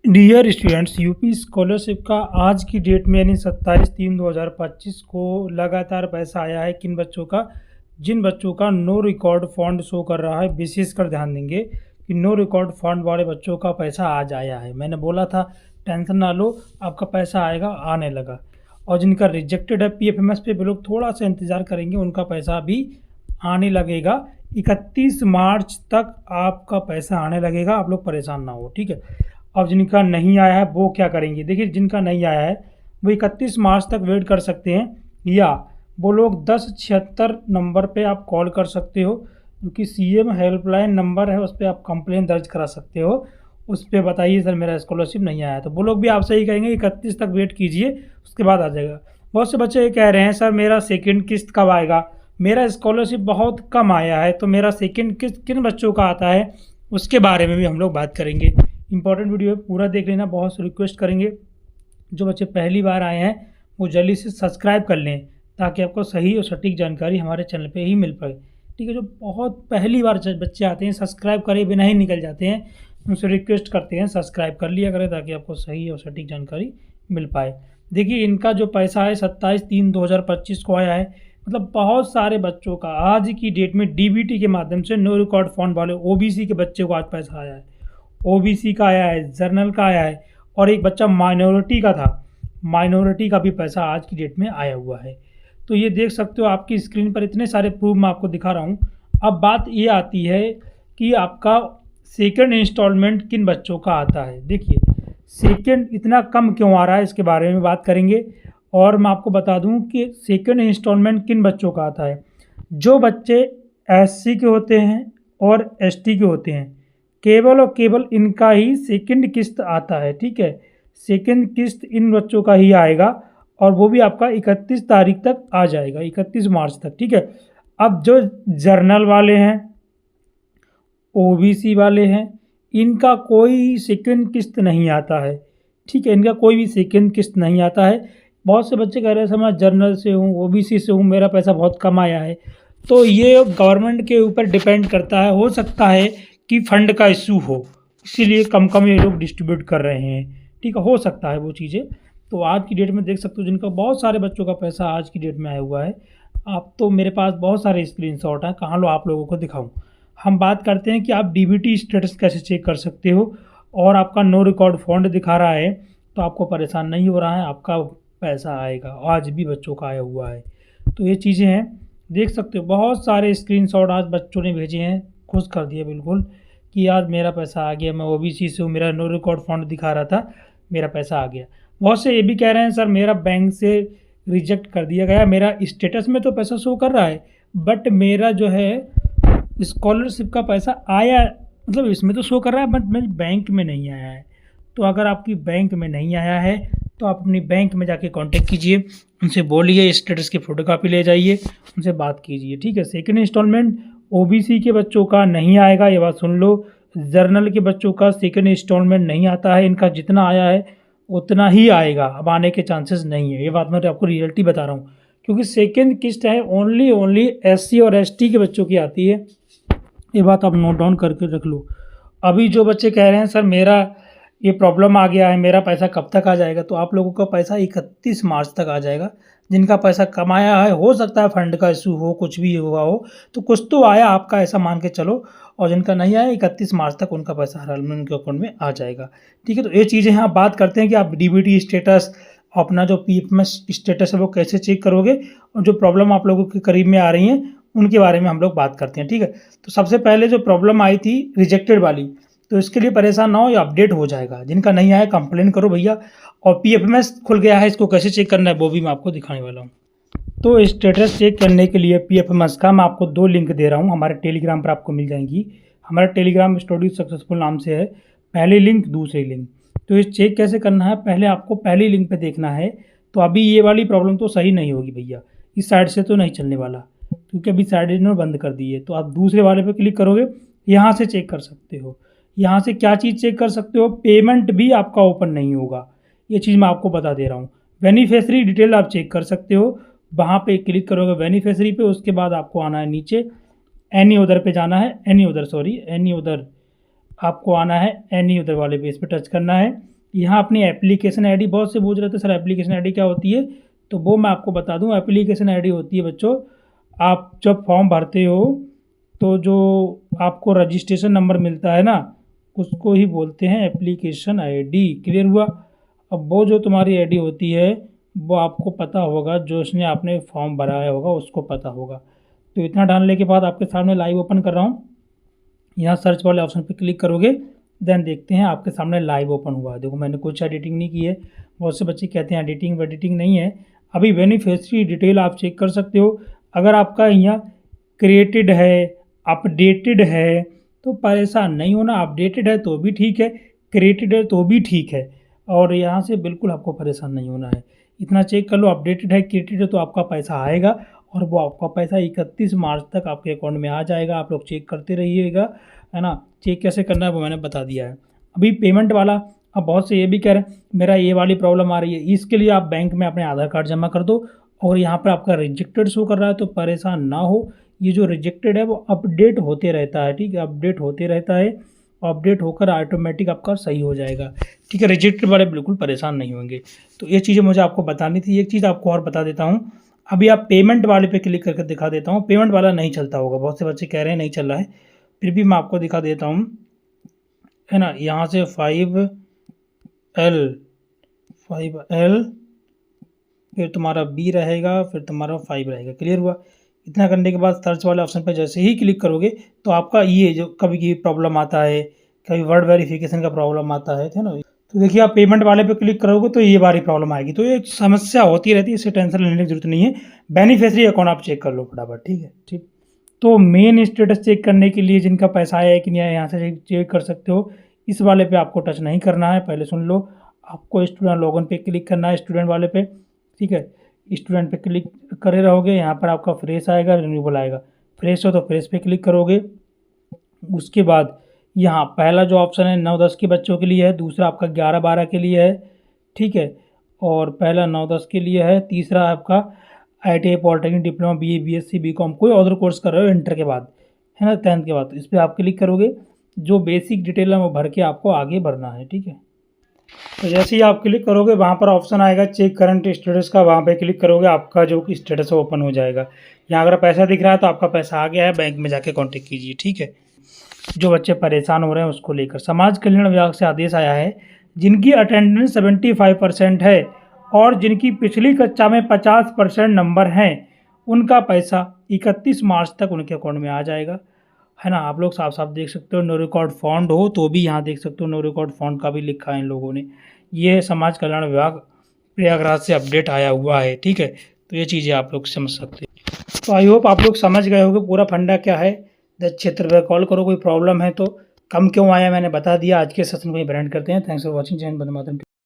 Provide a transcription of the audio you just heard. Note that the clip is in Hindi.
डियर स्टूडेंट्स, यूपी स्कॉलरशिप का आज की डेट में यानी 27/3/2025 को लगातार पैसा आया है। किन बच्चों का? जिन बच्चों का नो रिकॉर्ड फंड शो कर रहा है। विशेषकर ध्यान देंगे कि नो रिकॉर्ड फंड वाले बच्चों का पैसा आज आया है। मैंने बोला था टेंशन ना लो, आपका पैसा आएगा, आने लगा। और जिनका रिजेक्टेड है पीएफएमएस पे, वो लोग थोड़ा सा इंतज़ार करेंगे, उनका पैसा भी आने लगेगा। 31 मार्च तक आपका पैसा आने लगेगा, आप लोग परेशान ना हो, ठीक है। अब जिनका नहीं आया है वो क्या करेंगे? देखिए, जिनका नहीं आया है वो 31 मार्च तक वेट कर सकते हैं, या वो लोग 1076 नंबर पे आप कॉल कर सकते हो, जो कि सीएम हेल्पलाइन नंबर है। उस पर आप कंप्लेन दर्ज करा सकते हो। उस पर बताइए सर मेरा स्कॉलरशिप नहीं आया, तो वो लोग भी आपसे ही कहेंगे 31 तक वेट कीजिए, उसके बाद आ जाएगा। बहुत से बच्चे ये कह रहे हैं सर मेरा सेकंड किस्त कब आएगा, मेरा स्कॉलरशिप बहुत कम आया है, तो मेरा सेकंड किस्त किन बच्चों का आता है, उसके बारे में भी हम लोग बात करेंगे। इंपॉर्टेंट वीडियो है, पूरा देख लेना। बहुत से रिक्वेस्ट करेंगे जो बच्चे पहली बार आए हैं वो जल्दी से सब्सक्राइब कर लें, ताकि आपको सही और सटीक जानकारी हमारे चैनल पे ही मिल पाए, ठीक है। जो बहुत पहली बार बच्चे आते हैं, सब्सक्राइब करे बिना ही निकल जाते हैं, उनसे रिक्वेस्ट करते हैं सब्सक्राइब कर लिया करें, ताकि आपको सही और सटीक जानकारी मिल पाए। देखिए, इनका जो पैसा है 27/3/2025 को आया है। मतलब बहुत सारे बच्चों का आज की डेट में डीबीटी के माध्यम से नो रिकॉर्ड फंड वाले ओबीसी के बच्चे को आज पैसा आया है। ओबीसी का आया है, जर्नल का आया है, और एक बच्चा माइनॉरिटी का था, माइनॉरिटी का भी पैसा आज की डेट में आया हुआ है। तो ये देख सकते हो आपकी स्क्रीन पर इतने सारे प्रूफ मैं आपको दिखा रहा हूँ। अब बात ये आती है कि आपका सेकंड इंस्टॉलमेंट किन बच्चों का आता है। देखिए, सेकंड इतना कम क्यों आ रहा है, इसके बारे में बात करेंगे। और मैं आपको बता दूं कि सेकंड इंस्टॉलमेंट किन बच्चों का आता है। जो बच्चे एससी के होते हैं और एसटी के होते हैं, केवल और केवल इनका ही सेकंड किस्त आता है, ठीक है। सेकंड किस्त इन बच्चों का ही आएगा, और वो भी आपका 31 तारीख तक आ जाएगा, 31 मार्च तक, ठीक है। अब जो जर्नल वाले हैं, ओबीसी वाले हैं, इनका कोई सेकंड किस्त नहीं आता है, ठीक है। इनका कोई भी सेकंड किस्त नहीं आता है। बहुत से बच्चे कह रहे हैं सर मैं जर्नल से हूँ, ओबीसी से हूँ, मेरा पैसा बहुत कम आया है। तो ये गवर्नमेंट के ऊपर डिपेंड करता है। हो सकता है कि फंड का इशू हो, इसीलिए कम कम ये लोग डिस्ट्रीब्यूट कर रहे हैं, ठीक है। हो सकता है वो चीज़ें। तो आज की डेट में देख सकते हो जिनका बहुत सारे बच्चों का पैसा आज की डेट में आया हुआ है। आप तो मेरे पास बहुत सारे स्क्रीनशॉट हैं, कहाँ लो आप लोगों को दिखाऊं। हम बात करते हैं कि आप डीबीटी स्टेटस कैसे चेक कर सकते हो, और आपका नो रिकॉर्ड फंड दिखा रहा है तो आपको परेशान नहीं हो रहा है, आपका पैसा आएगा। आज भी बच्चों का आया हुआ है। तो ये चीज़ें हैं, देख सकते हो बहुत सारे स्क्रीनशॉट आज बच्चों ने भेजे हैं, खुश कर दिया बिल्कुल कि आज मेरा पैसा आ गया, मैं ओबीसी से हूँ, मेरा नो रिकॉर्ड फंड दिखा रहा था, मेरा पैसा आ गया। बहुत से ये भी कह रहे हैं सर मेरा बैंक से रिजेक्ट कर दिया गया, मेरा स्टेटस में तो पैसा शो कर रहा है, बट मेरा जो है स्कॉलरशिप का पैसा आया, मतलब इसमें तो शो कर रहा है बट मेरे बैंक में नहीं आया है। तो अगर आपकी बैंक में नहीं आया है तो आप अपनी बैंक में जाके कांटेक्ट कीजिए, उनसे बोलिए, स्टेटस की फ़ोटोकॉपी ले जाइए, उनसे बात कीजिए, ठीक है। सेकंड इंस्टॉलमेंट ओबीसी के बच्चों का नहीं आएगा, ये बात सुन लो। जर्नल के बच्चों का सेकंड इंस्टॉलमेंट नहीं आता है, इनका जितना आया है उतना ही आएगा, अब आने के चांसेस नहीं है। ये बात मैं आपको रियलिटी बता रहा हूँ, क्योंकि सेकंड किस्त है ओनली एससी और एसटी के बच्चों की आती है। ये बात आप नोट डाउन करके रख लो। अभी जो बच्चे कह रहे हैं सर मेरा ये प्रॉब्लम आ गया है, मेरा पैसा कब तक आ जाएगा, तो आप लोगों का पैसा 31 मार्च तक आ जाएगा। जिनका पैसा कमाया है, हो सकता है फंड का इशू हो, कुछ भी हुआ हो, तो कुछ तो आया आपका, ऐसा मान के चलो। और जिनका नहीं आया 31 मार्च तक उनका पैसा हर हाल में उनके अकाउंट में आ जाएगा, ठीक है। तो ये चीज़ें हम बात करते हैं कि आप डीबीटी स्टेटस, अपना जो पीएफएमएस स्टेटस है वो कैसे चेक करोगे, और जो प्रॉब्लम आप लोगों के करीब में आ रही हैं उनके बारे में हम लोग बात करते हैं, ठीक है। तो सबसे पहले जो प्रॉब्लम आई थी रिजेक्टेड वाली, तो इसके लिए परेशान ना हो, ये अपडेट हो जाएगा। जिनका नहीं आया कंप्लेन करो भैया। और पीएफएमएस खुल गया है, इसको कैसे चेक करना है वो भी मैं आपको दिखाने वाला हूँ। तो स्टेटस चेक करने के लिए पीएफएमएस का मैं आपको 2 लिंक दे रहा हूँ, हमारे टेलीग्राम पर आपको मिल जाएंगी। हमारा टेलीग्राम स्टडी सक्सेसफुल नाम से है, पहली लिंक दूसरी लिंक। तो ये चेक कैसे करना है, पहले आपको पहली लिंक पे देखना है। तो अभी ये वाली प्रॉब्लम तो सही नहीं होगी भैया, इस साइड से तो नहीं चलने वाला, क्योंकि अभी साइड इन्होंने बंद कर दी है। तो आप दूसरे वाले पे क्लिक करोगे, यहाँ से चेक कर सकते हो। यहाँ से क्या चीज़ चेक कर सकते हो, पेमेंट भी आपका ओपन नहीं होगा, ये चीज़ मैं आपको बता दे रहा हूँ। बेनिफिशियरी डिटेल आप चेक कर सकते हो, वहाँ पे क्लिक करोगे बेनिफिशियरी पे, उसके बाद आपको आना है नीचे, एनी उधर पे जाना है, एनी उधर आपको आना है एनी उधर वाले पेज पे टच करना है। यहाँ अपनी एप्लीकेशन आईडी, बहुत से पूछ रहे थे सर एप्लीकेशन आईडी क्या होती है, तो वो मैं आपको बता दूँ। एप्लीकेशन आईडी होती है बच्चों, आप जब फॉर्म भरते हो तो जो आपको रजिस्ट्रेशन नंबर मिलता है ना, उसको ही बोलते हैं एप्लीकेशन आईडी। क्लियर हुआ? अब वो जो तुम्हारी आईडी होती है वो आपको पता होगा, जो उसने आपने फॉर्म भराया होगा उसको पता होगा। तो इतना डालने के बाद आपके सामने लाइव ओपन कर रहा हूँ, यहाँ सर्च वाले ऑप्शन पे क्लिक करोगे, देन देखते हैं आपके सामने लाइव ओपन हुआ है। देखो मैंने कुछ एडिटिंग नहीं की है, बहुत से बच्चे कहते हैं एडिटिंग नहीं है। अभी बेनिफिशियरी डिटेल आप चेक कर सकते हो। अगर आपका यहाँ क्रिएटेड है, अपडेटेड है तो परेशान नहीं होना। अपडेटेड है तो भी ठीक है, क्रिएटेड है तो भी ठीक है, और यहाँ से बिल्कुल आपको परेशान नहीं होना है। इतना चेक कर लो, अपडेटेड है क्रिएटेड है तो आपका पैसा आएगा, और वो आपका पैसा 31 मार्च तक आपके अकाउंट में आ जाएगा। आप लोग चेक करते रहिएगा, है ना। चेक कैसे करना है वो मैंने बता दिया है। अभी पेमेंट वाला, अब बहुत से ये भी कह रहे हैं मेरा ये वाली प्रॉब्लम आ रही है, इसके लिए आप बैंक में अपने आधार कार्ड जमा कर दो, और यहाँ पर आपका रिजेक्टेड शो कर रहा है तो परेशान ना हो। ये जो रिजेक्टेड है वो अपडेट होते रहता है, ठीक है, अपडेट होते रहता है, अपडेट होकर ऑटोमेटिक आपका सही हो जाएगा, ठीक है। रिजेक्टेड वाले बिल्कुल परेशान नहीं होंगे। तो ये चीज़ें मुझे आपको बतानी थी। एक चीज़ आपको और बता देता हूँ, अभी आप पेमेंट वाले पे क्लिक करके दिखा देता हूँ। पेमेंट वाला नहीं चलता होगा, बहुत से बच्चे कह रहे हैं नहीं चल रहा है, फिर भी मैं आपको दिखा देता हूँ, है ना। यहाँ से 5L फिर तुम्हारा B रहेगा, फिर तुम्हारा 5 रहेगा। क्लियर हुआ? इतना करने के बाद सर्च वाले ऑप्शन पर जैसे ही क्लिक करोगे तो आपका ये जो कभी प्रॉब्लम आता है, कभी वर्ड वेरिफिकेशन का प्रॉब्लम आता है ना, तो देखिए आप पेमेंट वाले पे क्लिक करोगे तो ये बारी प्रॉब्लम आएगी। तो ये समस्या होती रहती है, इससे टेंशन लेने की जरूरत नहीं है। बेनिफिशियरी अकाउंट आप चेक कर लो फटाफट, ठीक है। ठीक, तो मेन स्टेटस चेक करने के लिए जिनका पैसा आया है कि नहीं आया, यहाँ से चेक कर सकते हो। इस वाले पे आपको टच नहीं करना है, पहले सुन लो। आपको स्टूडेंट लॉगिन पे क्लिक करना है, स्टूडेंट वाले पे, ठीक है। स्टूडेंट पे क्लिक करे रहोगे, यहाँ पर आपका फ्रेश आएगा, रिन्यूएबल आएगा। फ्रेश हो तो फ्रेश पे क्लिक करोगे। उसके बाद यहाँ पहला जो ऑप्शन है 9-10 के बच्चों के लिए है, दूसरा आपका 11-12 के लिए है, ठीक है। और पहला 9-10 के लिए है, तीसरा आपका ITI polytechnic diploma BA BSc BCom कोई अदर कोर्स कर रहे हो इंटर के बाद, है ना, 10th के बाद। तो इस पर आप क्लिक करोगे, जो बेसिक डिटेल है वो भर के आपको आगे बढ़ना है, ठीक है। तो जैसे ही आप क्लिक करोगे वहाँ पर ऑप्शन आएगा चेक करंट स्टेटस का, वहाँ पे क्लिक करोगे, आपका जो स्टेटस है ओपन हो जाएगा। यहाँ अगर पैसा दिख रहा है तो आपका पैसा आ गया है, बैंक में जाके कांटेक्ट कीजिए, ठीक है। जो बच्चे परेशान हो रहे हैं उसको लेकर समाज कल्याण विभाग से आदेश आया है, जिनकी अटेंडेंस 75% है और जिनकी पिछली कक्षा में 50% नंबर हैं, उनका पैसा 31 मार्च तक उनके अकाउंट में आ जाएगा, है ना। आप लोग साफ साफ देख सकते हो, नो रिकॉर्ड फाउंड हो तो भी यहाँ देख सकते हो नो रिकॉर्ड फाउंड का भी लिखा है इन लोगों ने। ये समाज कल्याण विभाग प्रयागराज से अपडेट आया हुआ है, ठीक है। तो ये चीज़ें आप लोग समझ सकते हैं। तो आई होप आप लोग समझ गए होंगे पूरा फंडा क्या है। 10 क्षेत्र पर कॉल करो, कोई प्रॉब्लम है तो। कम क्यों आया मैंने बता दिया। आज के सेशन को ही ब्रांड करते हैं। Thanks for watching. जय हिंद, वंदे मातरम।